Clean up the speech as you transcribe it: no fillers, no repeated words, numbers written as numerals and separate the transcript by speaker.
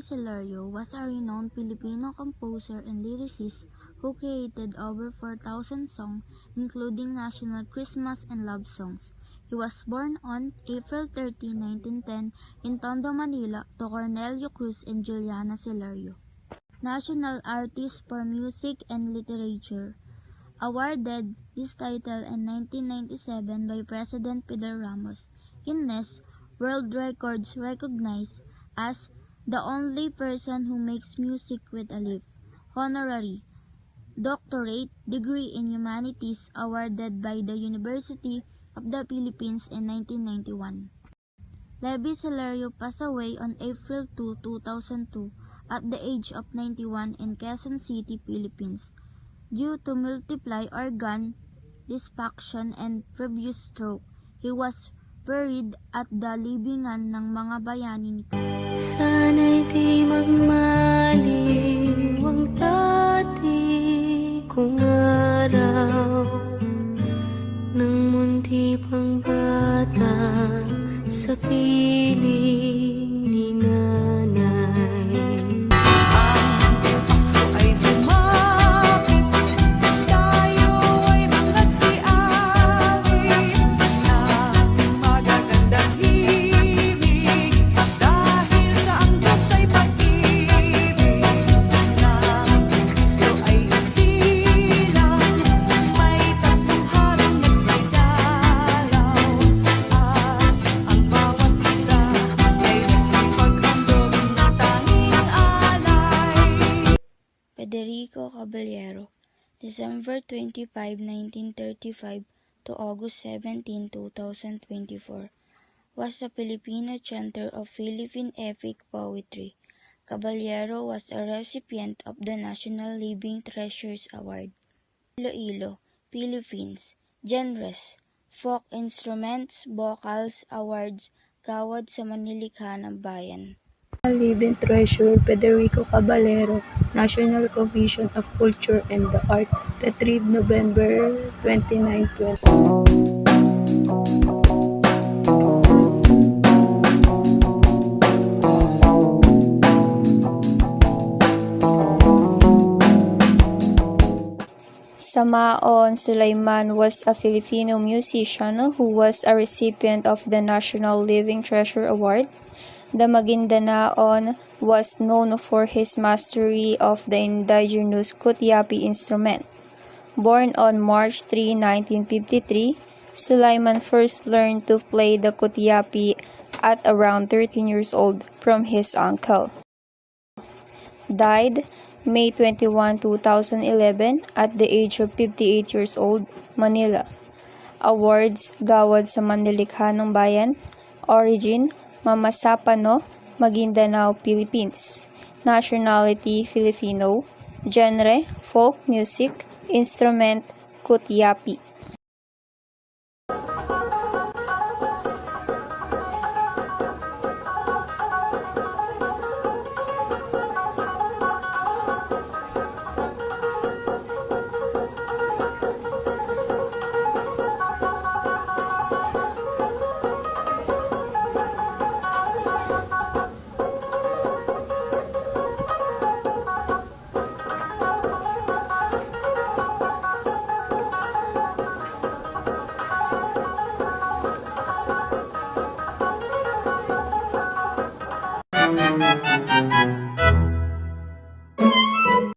Speaker 1: Levi Celerio was a renowned Filipino composer and lyricist who created over 4,000 songs, including national Christmas and love songs. He was born on April 30, 1910 in Tondo, Manila to Cornelio Cruz and Juliana Celerio. National Artist for Music and Literature. Awarded this title in 1997 by President Fidel Ramos. Guinness World Records recognized as the only person who makes music with a leaf. Honorary Doctorate degree in Humanities awarded by the University of the Philippines in 1991. Levi Celerio passed away on April 2, 2002 at the age of 91 in Quezon City, Philippines, due to multiple organ dysfunction and previous stroke. He was buried at the libingan ng mga bayani nito.
Speaker 2: Sana'y di magmaliw ang dati kong araw nang munti pang bata sa piling ni nanay.
Speaker 3: Ang Pasko ay sumapit, tayo ay magsiawit ng magagandang himig, dahil sa ang Diyos ay pag-ibig, na si Kristo ay isilang, may tatlong harang nagsagalaw, at ang bawat isa ay nagsipaghandog ng tanging alay.
Speaker 1: Federico Caballero, December 25, 1935 to August 17, 2024, was a Filipino chanter of Philippine epic poetry. Caballero was a recipient of the National Living Treasures Award. Iloilo, Philippines. Genres: Folk Instruments, Vocals, Awards, Gawad sa Manilikha ng Bayan.
Speaker 4: Living Treasure, Federico Caballero, National Commission of Culture and the Art, retrieved November 29, 20.
Speaker 5: Samaon Sulaiman was a Filipino musician who was a recipient of the National Living Treasure Award. The Maguindanaon was known for his mastery of the indigenous Kutyapi instrument. Born on March 3, 1953, Sulaiman first learned to play the Kutyapi at around 13 years old from his uncle. Died May 21, 2011 at the age of 58 years old, Manila. Awards: Gawad sa Manilikha ng Bayan. Origin: Mamasapano, Maguindanao, Philippines. Nationality: Filipino. Genre: folk music. Instrument: Kutyapi.